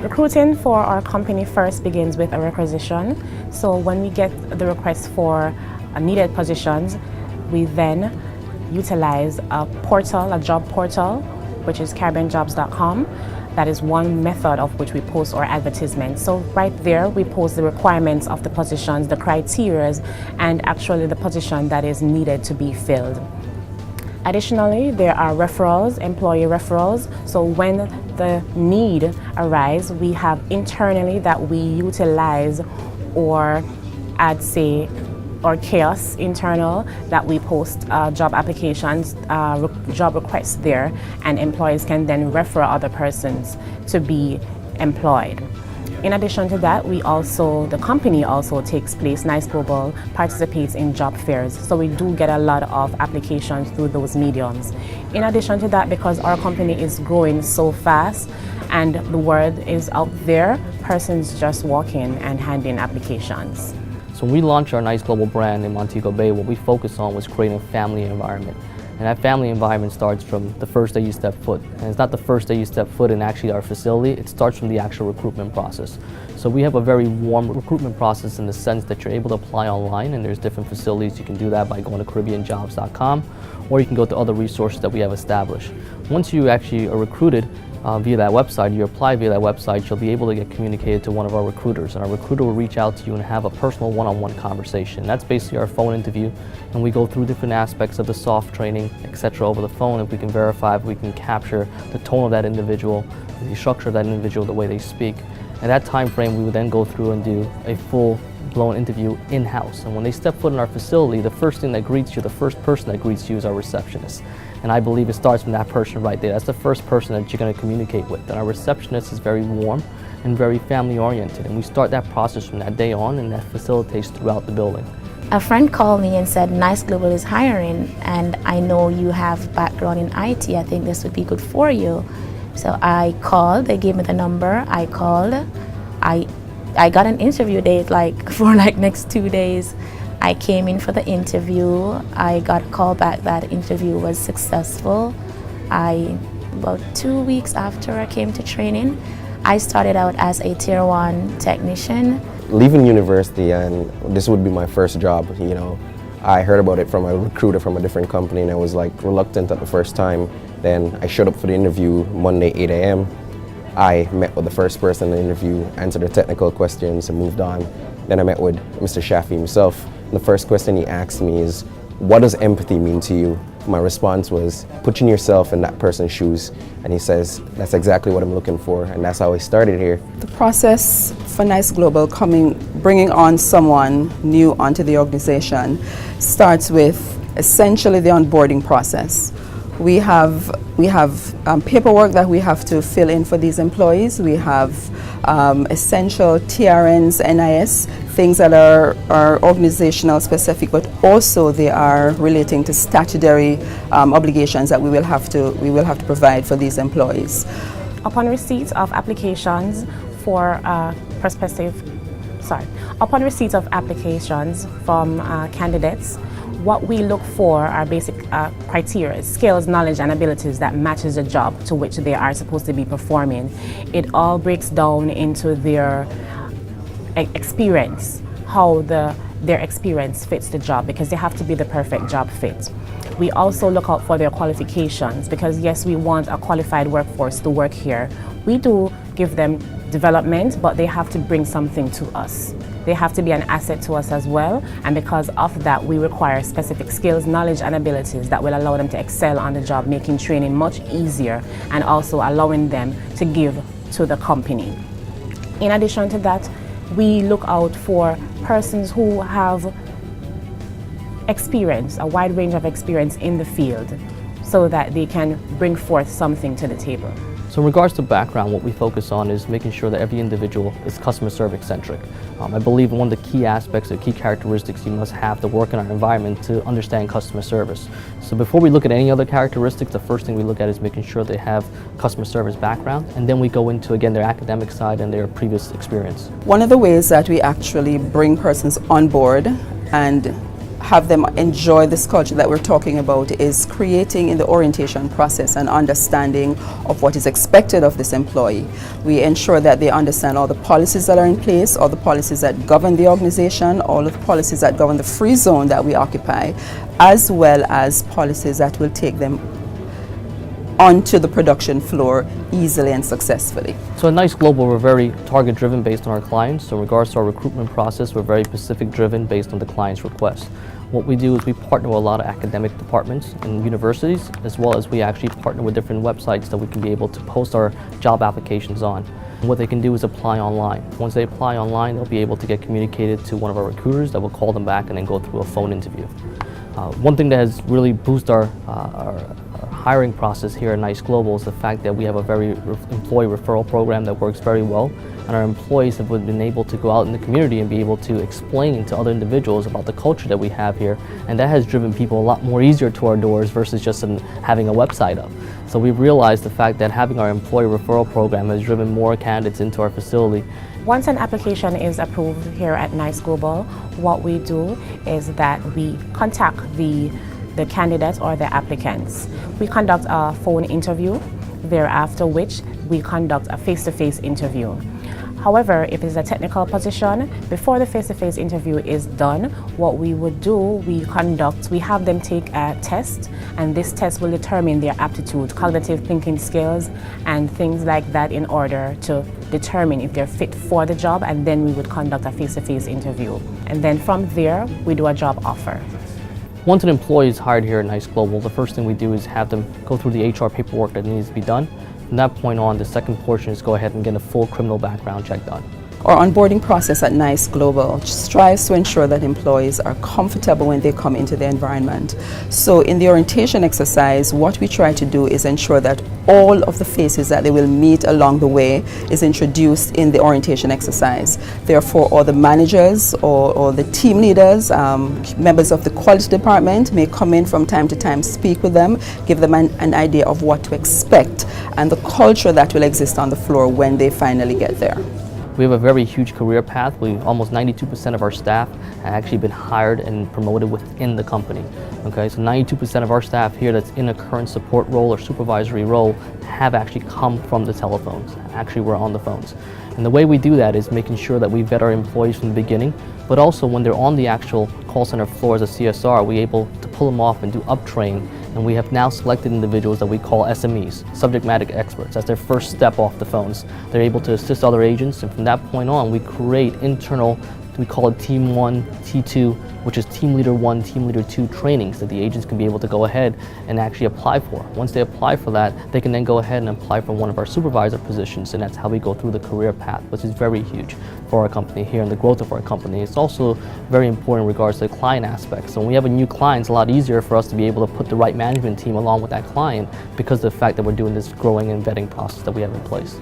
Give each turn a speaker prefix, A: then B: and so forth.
A: Recruiting for our company first begins with a requisition. So when we get the request for needed positions, we then utilize a portal, a job portal, which is caribbeanjobs.com. That is one method of which we post our advertisements. So right there, we post the requirements of the positions, the criteria, and actually the position that is needed to be filled. Additionally, there are referrals, employee referrals. So when the need arises, we have internally that we utilize, or I'd say or chaos internal, that we post job applications, job requests there, and employees can then refer other persons to be employed. In addition to that, the company also takes place, Nice Global participates in job fairs, so we do get a lot of applications through those mediums. In addition to that, because our company is growing so fast and the word is out there, persons just walk in and hand in applications.
B: So when we launched our Nice Global brand in Montego Bay, what we focused on was creating a family environment. And that family environment starts from the first day you step foot. And it's not the first day you step foot in actually our facility, it starts from the actual recruitment process. So we have a very warm recruitment process in the sense that you're able to apply online, and there's different facilities. You can do that by going to caribbeanjobs.com, or you can go to other resources that we have established. Once you actually are recruited, via that website, you apply via that website, you'll be able to get communicated to one of our recruiters, and our recruiter will reach out to you and have a personal one-on-one conversation. That's basically our phone interview, and we go through different aspects of the soft training, etc. over the phone. If we can verify, if we can capture the tone of that individual, the structure of that individual, the way they speak. At that time frame, we would then go through and do a full-blown interview in-house. And when they step foot in our facility, the first thing that greets you, the first person that greets you is our receptionist. And I believe it starts from that person right there. That's the first person that you're going to communicate with. And our receptionist is very warm and very family oriented. And we start that process from that day on, and that facilitates throughout the building.
C: A friend called me and said, Nice Global is hiring, and I know you have background in IT. I think this would be good for you. So I called, they gave me the number, I called. I got an interview date for next 2 days. I came in for the interview. I got a call back that interview was successful. About 2 weeks after I came to training, I started out as a Tier 1 technician.
D: Leaving university, and this would be my first job, I heard about it from a recruiter from a different company, and I was reluctant at the first time. Then I showed up for the interview Monday, 8 a.m. I met with the first person in the interview, answered the technical questions, and moved on. Then I met with Mr. Shafi himself. The first question he asked me is, what does empathy mean to you? My response was, putting yourself in that person's shoes. And he says, that's exactly what I'm looking for, and that's how I started here.
E: The process for Nice Global bringing on someone new onto the organization starts with essentially the onboarding process. We have paperwork that we have to fill in for these employees. We have essential TRNs, NIS, things that are organizational specific, but also they are relating to statutory obligations that we will have to provide for these employees.
A: Upon receipt of applications from candidates, what we look for are basic criteria, skills, knowledge, and abilities that matches the job to which they are supposed to be performing. It all breaks down into their experience, how their experience fits the job, because they have to be the perfect job fit. We also look out for their qualifications, because yes, we want a qualified workforce to work here. We do give them development, but they have to bring something to us. They have to be an asset to us as well, and because of that, we require specific skills, knowledge, and abilities that will allow them to excel on the job, making training much easier and also allowing them to give to the company. In addition to that, we look out for persons who have experience, a wide range of experience in the field, so that they can bring forth something to the table.
B: So in regards to background, what we focus on is making sure that every individual is customer service centric. I believe one of the key aspects, the key characteristics you must have to work in our environment to understand customer service. So before we look at any other characteristics, the first thing we look at is making sure they have customer service background, and then we go into, again, their academic side and their previous experience.
E: One of the ways that we actually bring persons on board and have them enjoy this culture that we're talking about is creating in the orientation process an understanding of what is expected of this employee. We ensure that they understand all the policies that are in place, all the policies that govern the organization, all of the policies that govern the free zone that we occupy, as well as policies that will take them onto the production floor easily and successfully.
B: So at Nice Global, we're very target driven based on our clients. So in regards to our recruitment process, we're very Pacific driven based on the client's request. What we do is we partner with a lot of academic departments and universities, as well as we actually partner with different websites that we can be able to post our job applications on. And what they can do is apply online. Once they apply online, they'll be able to get communicated to one of our recruiters that will call them back and then go through a phone interview. One thing that has really boosted our hiring process here at Nice Global is the fact that we have a very employee referral program that works very well, and our employees have been able to go out in the community and be able to explain to other individuals about the culture that we have here, and that has driven people a lot more easier to our doors versus just having a website up. So we've realized the fact that having our employee referral program has driven more candidates into our facility.
A: Once an application is approved here at Nice Global, what we do is that we contact the candidates or the applicants. We conduct a phone interview, thereafter which we conduct a face-to-face interview. However, if it's a technical position, before the face-to-face interview is done, what we would do, we have them take a test, and this test will determine their aptitude, cognitive thinking skills, and things like that in order to determine if they're fit for the job, and then we would conduct a face-to-face interview. And then from there, we do a job offer.
B: Once an employee is hired here at Nice Global, the first thing we do is have them go through the HR paperwork that needs to be done. From that point on, the second portion is go ahead and get a full criminal background check done.
E: Our onboarding process at Nice Global strives to ensure that employees are comfortable when they come into the environment. So in the orientation exercise, what we try to do is ensure that all of the faces that they will meet along the way is introduced in the orientation exercise. Therefore, all the managers or the team leaders, members of the quality department may come in from time to time, speak with them, give them an idea of what to expect and the culture that will exist on the floor when they finally get there.
B: We have a very huge career path. Almost 92% of our staff have actually been hired and promoted within the company. Okay, so 92% of our staff here that's in a current support role or supervisory role have actually come from the telephones. Actually, we're on the phones. And the way we do that is making sure that we vet our employees from the beginning, but also when they're on the actual call center floor as a CSR, we're able to pull them off and do uptrain. And we have now selected individuals that we call SMEs, subject matter experts. That's their first step off the phones. They're able to assist other agents, and from that point on, we create internal, we call it Team 1, T2, which is Team Leader 1, Team Leader 2 trainings that the agents can be able to go ahead and actually apply for. Once they apply for that, they can then go ahead and apply for one of our supervisor positions, and that's how we go through the career path, which is very huge for our company here and the growth of our company. It's also very important in regards to the client aspect. So when we have a new client, it's a lot easier for us to be able to put the right management team along with that client because of the fact that we're doing this growing and vetting process that we have in place.